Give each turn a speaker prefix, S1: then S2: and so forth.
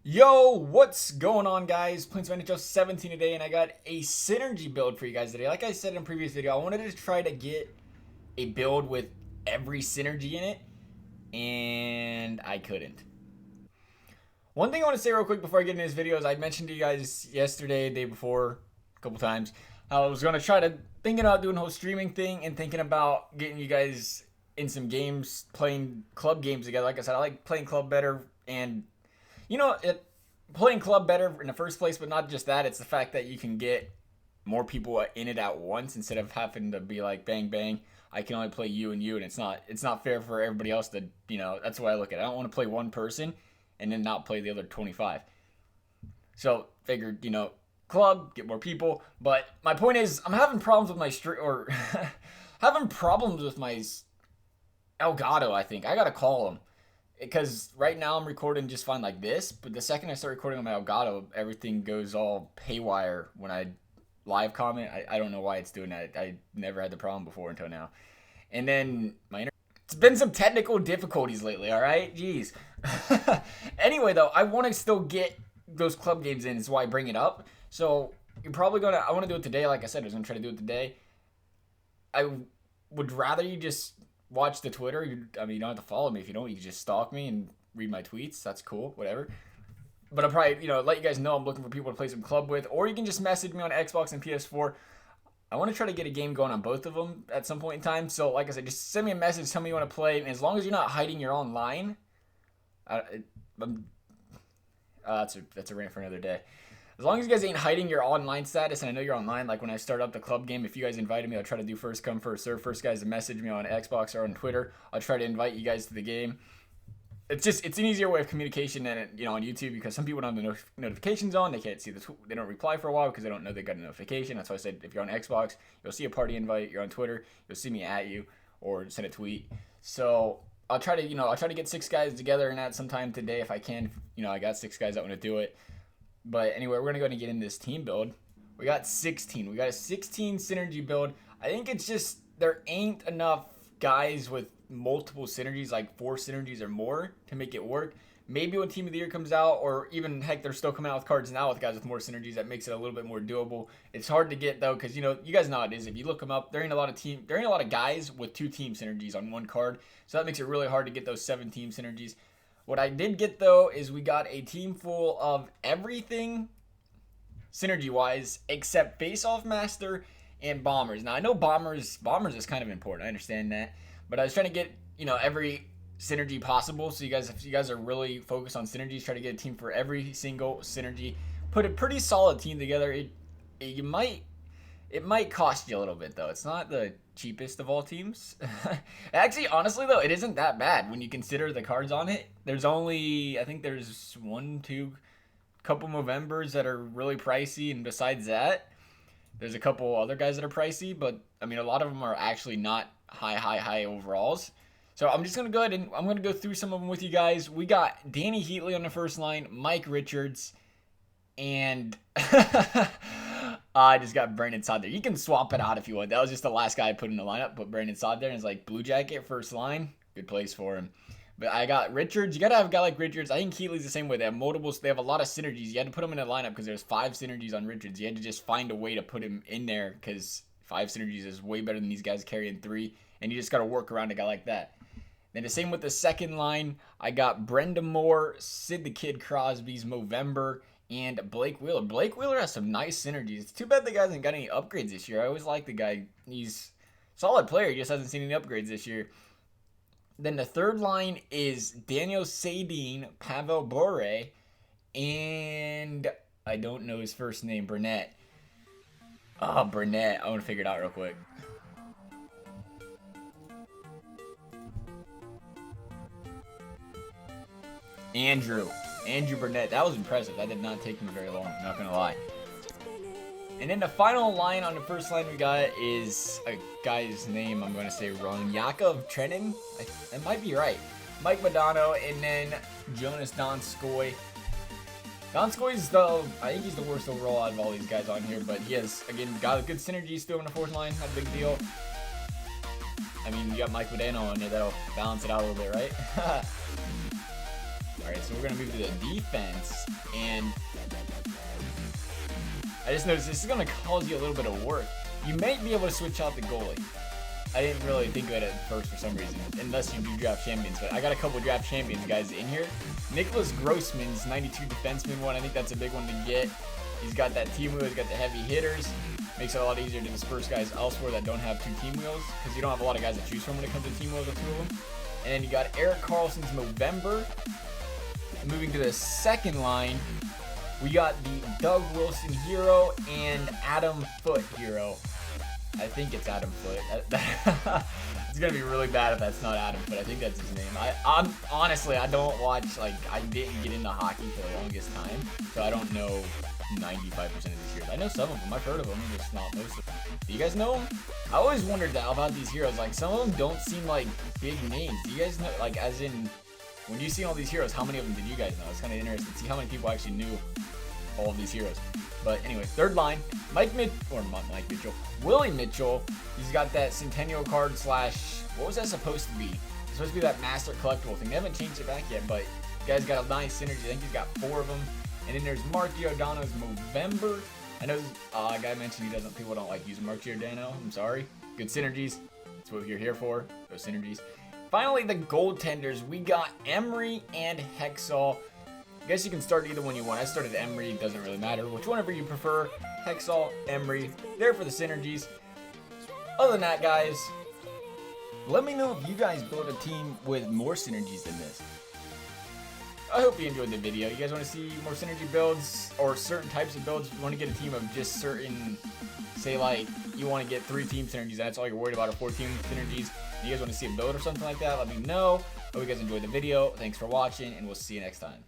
S1: Yo, what's going on, guys? Playing some NHL 17 today, and I got a synergy build for you guys today. Like I said in a previous video, I wanted to try to get a build with every synergy in it, and I couldn't. One thing I want to say real quick before I get into this video is I mentioned to you guys yesterday, day before, a couple times, how I was going to try to thinking about doing a whole streaming thing and thinking about getting you guys in some games, playing club games together. Like I said, I like playing club better, and you know, playing club better in the first place, but not just that. It's the fact that you can get more people in it at once instead of having to be like bang bang. I can only play you and you, and it's not fair for everybody else to, you know. That's the way I look at it. I don't want to play one person and then not play the other 25. So figured, you know, club, get more people. But my point is, I'm having problems with my having problems with my Elgato. I think I gotta call him. Because right now I'm recording just fine like this, but the second I start recording on my Elgato, everything goes all haywire when I live comment. I don't know why it's doing that. I never had the problem before until now. And then it's been some technical difficulties lately, all right? Jeez. Anyway, though, I want to still get those club games in. Is why I bring it up. So you're probably going to, I want to do it today. Like I said, I was going to try to do it today. I would rather you just watch the Twitter. I mean, you don't have to follow me. If you don't, you can just stalk me and read my tweets. That's cool, whatever. But I'll probably, you know, let you guys know I'm looking for people to play some club with. Or you can just message me on Xbox and PS4. I want to try to get a game going on both of them at some point in time. So, like I said, just send me a message. Tell me you want to play. And as long as you're not hiding your online, that's a rant for another day. As long as you guys ain't hiding your online status, and I know you're online, like when I start up the club game, if you guys invited me, I'll try to do first come, first serve. First guys to message me on Xbox or on Twitter, I'll try to invite you guys to the game. It's an easier way of communication than, you know, on YouTube, because some people don't have the notifications on. They can't see they don't reply for a while because they don't know they got a notification. That's why I said if you're on Xbox, you'll see a party invite. You're on Twitter, you'll see me at you or send a tweet. So I'll try to get 6 guys together and that sometime today if I can. You know, I got 6 guys that want to do it. But anyway, we're going to go ahead and get into this team build. We got 16. We got a 16 synergy build. I think it's just there ain't enough guys with multiple synergies, like 4 synergies or more, to make it work. Maybe when Team of the Year comes out, or even, heck, they're still coming out with cards now with guys with more synergies. That makes it a little bit more doable. It's hard to get, though, because, you know, you guys know how it is. If you look them up, there ain't a lot of guys with 2 team synergies on one card. So that makes it really hard to get those 7 team synergies. What I did get, though, is we got a team full of everything synergy-wise except Face-Off Master and Bombers. Now, I know Bombers is kind of important. I understand that. But I was trying to get, you know, every synergy possible. So if you guys are really focused on synergies, try to get a team for every single synergy. Put a pretty solid team together. It might cost you a little bit, though. It's not the cheapest of all teams. Actually, honestly, though, it isn't that bad when you consider the cards on it. There's only, I think there's 1, 2, couple Movembers that are really pricey, and besides that, there's a couple other guys that are pricey, but, I mean, a lot of them are actually not high overalls. So I'm just going to go ahead and I'm going to go through some of them with you guys. We got Danny Heatley on the first line, Mike Richards, and I just got Brandon Saad there. You can swap it out if you want. That was just the last guy I put in the lineup. Put Brandon Saad there, and it's like Blue Jacket first line. Good place for him. But I got Richards. You got to have a guy like Richards. I think Heatley's the same way. They have multiples. They have a lot of synergies. You had to put him in a lineup because there's 5 synergies on Richards. You had to just find a way to put him in there because 5 synergies is way better than these guys carrying 3. And you just got to work around a guy like that. Then the same with the second line. I got Brenda Moore, Sid the Kid Crosby's Movember, and Blake Wheeler. Blake Wheeler has some nice synergies. It's too bad the guy hasn't got any upgrades this year. I always like the guy. He's a solid player. He just hasn't seen any upgrades this year. Then the third line is Daniel Sadine, Pavel Bure, and I don't know his first name, Burnett. Oh, Burnett. I want to figure it out real quick. Andrew Burnett. That was impressive. That did not take me very long, not going to lie. And then the final line on the first line we got is a guy's name I'm going to say wrong. Yakov Trenin? That might be right. Mike Modano, and then Jonas Donskoy. Donskoy's I think he's the worst overall out of all these guys on here, but he has, again, got a good synergy still in the fourth line. Not a big deal. I mean, you got Mike Modano on there, that'll balance it out a little bit, right? Alright, so we're going to move to the defense, and I just noticed this is going to cause you a little bit of work. You might be able to switch out the goalie. I didn't really think of it at first for some reason, unless you do draft champions, but I got a couple draft champions guys in here. Nicholas Grossman's 92 defenseman one, I think that's a big one to get. He's got that team wheel, he's got the heavy hitters. Makes it a lot easier to disperse guys elsewhere that don't have 2 team wheels, because you don't have a lot of guys to choose from when it comes to team wheels with 2 of them. And then you got Eric Carlson's Movember. Moving to the second line, we got the Doug Wilson Hero and Adam Foote Hero. I think it's Adam Foote. It's gonna be really bad if that's not Adam Foote. I think that's his name. I'm honestly, I don't watch, like, I didn't get into hockey for the longest time, so I don't know 95% of these heroes. I know some of them. I've heard of them, just not most of them. Do you guys know them? I always wondered that about these heroes. Like, some of them don't seem like big names. Do you guys know, like, as in, when you see all these heroes, how many of them did you guys know? It's kind of interesting to see how many people actually knew all of these heroes. But anyway, third line, Willie Mitchell. He's got that Centennial card slash, what was that supposed to be? It's supposed to be that Master Collectible thing. They haven't changed it back yet, but the guy's got a nice synergy. I think he's got 4 of them. And then there's Mark Giordano's Movember. I know this guy mentioned people don't like using Mark Giordano. I'm sorry. Good synergies. That's what you're here for, those synergies. Finally, the goaltenders. We got Emery and Hexall. I guess you can start either one you want. I started Emery, it doesn't really matter. Whichever you prefer, Hexall, Emery, there for the synergies. Other than that, guys, let me know if you guys build a team with more synergies than this. I hope you enjoyed the video. You guys want to see more synergy builds or certain types of builds? You want to get a team of just certain, say like you want to get 3 team synergies, that's all you're worried about, or 4 team synergies. You guys want to see a build or something like that? Let me know. Hope you guys enjoyed the video. Thanks for watching, and we'll see you next time.